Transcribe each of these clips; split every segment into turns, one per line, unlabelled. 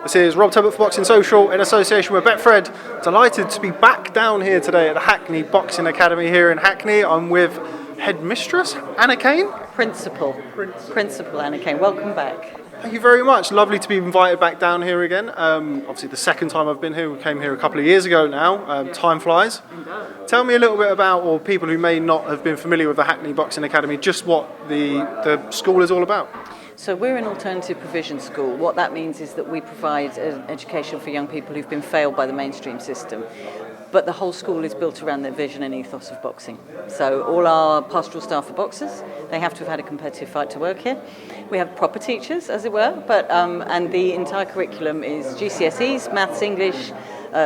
This is Rob Tubbett for Boxing Social in association with Betfred. Delighted to be back down here today at the Hackney Boxing Academy here in Hackney. I'm with Headmistress Anna Cain.
Principal Anna Cain. Welcome back.
Thank you very much. Lovely to be invited back down here again. Obviously the second time I've been here. We came here a couple of years ago now. Time flies. Tell me a little bit about, or people who may not have been familiar with the Hackney Boxing Academy, just what the school is all about.
So we're an alternative provision school. What that means is that we provide education for young people who've been failed by the mainstream system. But the whole school is built around the vision and ethos of boxing. So all our pastoral staff are boxers. They have to have had a competitive fight to work here. We have proper teachers, as it were, but and the entire curriculum is GCSEs, maths, English,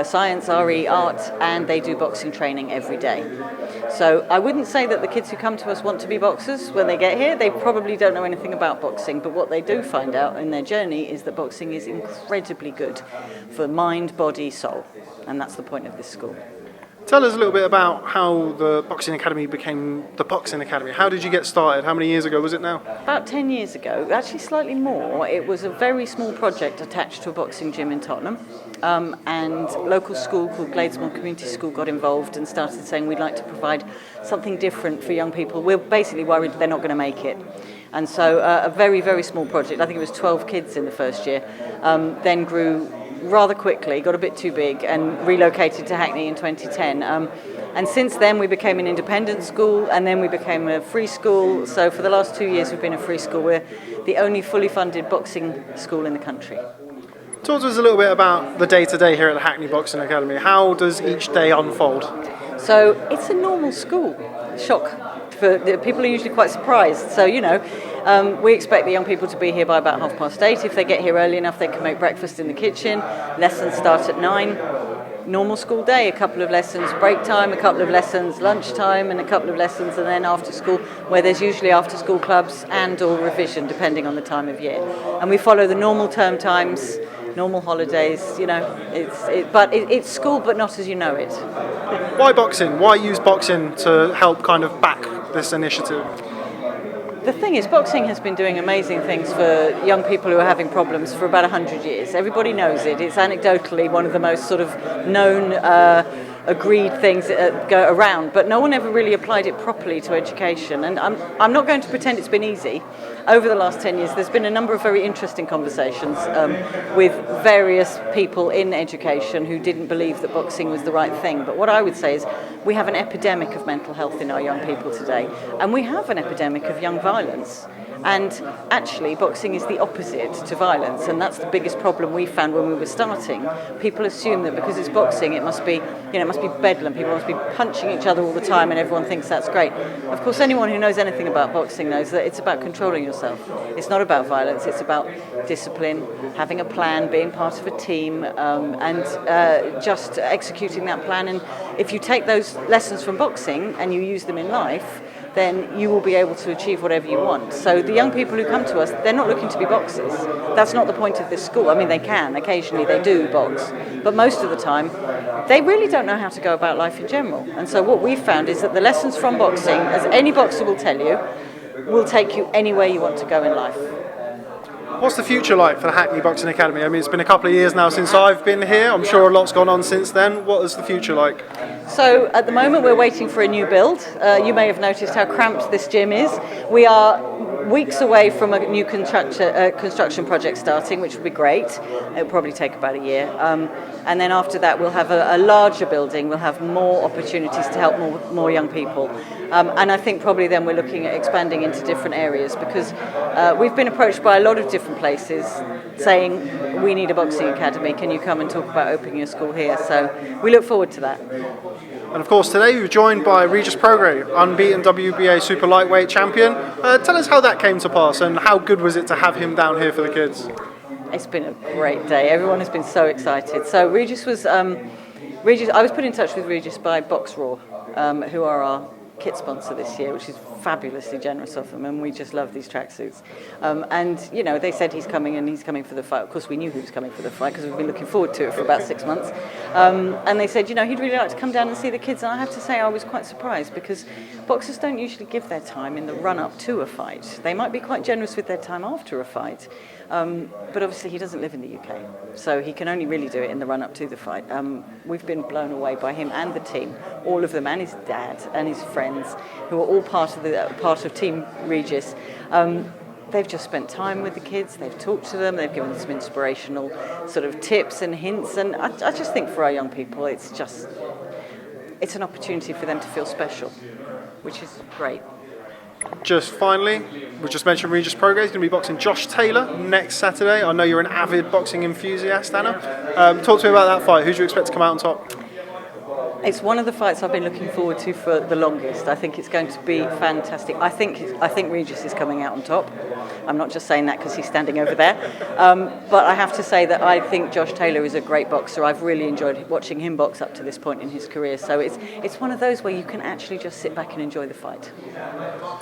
science, RE, art, and they do boxing training every day. So I wouldn't say that the kids who come to us want to be boxers when they get here. They probably don't know anything about boxing, but what they do find out in their journey is that boxing is incredibly good for mind, body, soul, and that's the point of this school.
Tell us a little bit about how the Boxing Academy became the Boxing Academy. How did you get started? How many years ago was it now?
About 10 years ago, actually slightly more. It was a very small project attached to a boxing gym in Tottenham, and a local school called Gladesmore Community School got involved and started saying we'd like to provide something different for young people. We're basically worried they're not going to make it. And so a very, very small project, I think it was 12 kids in the first year, then grew rather quickly, got a bit too big and relocated to Hackney in 2010. And since then we became an independent school and then we became a free school. So for the last 2 years we've been a free school. We're the only fully funded boxing school in the country.
Talk to us a little bit about the day-to-day here at the Hackney Boxing Academy. How does each day unfold?
So it's a normal school. Shock. People are usually quite surprised. So, we expect the young people to be here by about 8:30. If they get here early enough, they can make breakfast in the kitchen. Lessons start at 9. Normal school day, a couple of lessons break time, a couple of lessons lunchtime, and a couple of lessons, and then after school, where there's usually after school clubs and or revision, depending on the time of year. And we follow the normal term times, normal holidays, it's school, but not as you know it.
Why boxing? Why use boxing to help kind of back this initiative?
The thing is, boxing has been doing amazing things for young people who are having problems for about 100 years. Everybody knows it. It's anecdotally one of the most sort of known, agreed things that go around, but no one ever really applied it properly to education. And I'm not going to pretend it's been easy. Over the last 10 years, there's been a number of very interesting conversations with various people in education who didn't believe that boxing was the right thing. But what I would say is we have an epidemic of mental health in our young people today, and we have an epidemic of young violence. And actually, boxing is the opposite to violence, and that's the biggest problem we found when we were starting. People assume that because it's boxing, it must be bedlam. People must be punching each other all the time, and everyone thinks that's great. Of course, anyone who knows anything about boxing knows that it's about controlling yourself. It's not about violence. It's about discipline, having a plan, being part of a team, and just executing that plan. And if you take those lessons from boxing and you use them in life, then you will be able to achieve whatever you want. So the young people who come to us, they're not looking to be boxers. That's not the point of this school. I mean, they can. Occasionally they do box. But most of the time, they really don't know how to go about life in general. And so what we've found is that the lessons from boxing, as any boxer will tell you, will take you anywhere you want to go in life.
What's the future like for the Hackney Boxing Academy? I mean, it's been a couple of years now since I've been here. I'm sure a lot's gone on since then. What is the future like?
So at the moment we're waiting for a new build. You may have noticed how cramped this gym is. We are weeks away from a new construction project starting, which will be great. It'll probably take about a year. And then after that we'll have a larger building. We'll have more opportunities to help more young people. And I think probably then we're looking at expanding into different areas because we've been approached by a lot of different places saying, we need a boxing academy. Can you come and talk about opening a school here? So we look forward to that.
And of course today we're joined by Regis, unbeaten WBA super lightweight champion. Tell us how that came to pass and how good was it to have him down here for the kids?
It's been a great day. Everyone has been so excited. So Regis, I was put in touch with Regis by Box Raw, who are our kit sponsor this year, which is fabulously generous of them, and we just love these tracksuits. And they said he's coming, and he's coming for the fight. Of course, we knew he was coming for the fight because we've been looking forward to it for about 6 months. And they said, he'd really like to come down and see the kids. And I have to say, I was quite surprised because boxers don't usually give their time in the run-up to a fight. They might be quite generous with their time after a fight. But obviously he doesn't live in the UK, so he can only really do it in the run-up to the fight. We've been blown away by him and the team, all of them, and his dad and his friends, who are all part of Team Regis. They've just spent time with the kids, they've talked to them, they've given them some inspirational sort of tips and hints, and I just think for our young people it's an opportunity for them to feel special, which is great.
Just finally, we just mentioned Regis Progetto is going to be boxing Josh Taylor next Saturday. I know you're an avid boxing enthusiast, Anna. Talk to me about that fight. Who do you expect to come out on top?
It's one of the fights I've been looking forward to for the longest. I think it's going to be fantastic. I think Regis is coming out on top. I'm not just saying that because he's standing over there. But I have to say that I think Josh Taylor is a great boxer. I've really enjoyed watching him box up to this point in his career. So it's one of those where you can actually just sit back and enjoy the fight.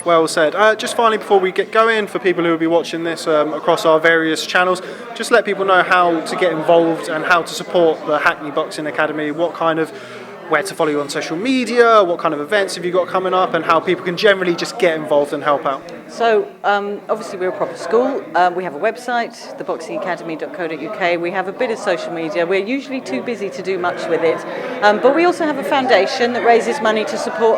Well said. Just finally, before we get going, for people who will be watching this across our various channels, just let people know how to get involved and how to support the Hackney Boxing Academy. Where to follow you on social media, what kind of events have you got coming up, and how people can generally just get involved and help out.
So obviously we're a proper school. We have a website, theboxingacademy.co.uk. We have a bit of social media. We're usually too busy to do much with it. But we also have a foundation that raises money to support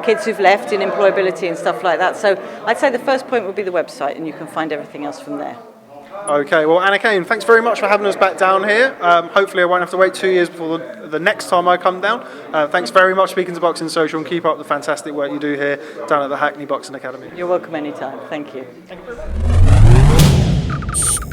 kids who've left in employability and stuff like that. So I'd say the first point would be the website, and you can find everything else from there.
Okay, well, Anna Cain, thanks very much for having us back down here. Hopefully I won't have to wait 2 years before the next time I come down. Thanks very much for speaking to Boxing Social, and keep up the fantastic work you do here down at the Hackney Boxing Academy.
You're welcome anytime. Thank you.
Thank you very much.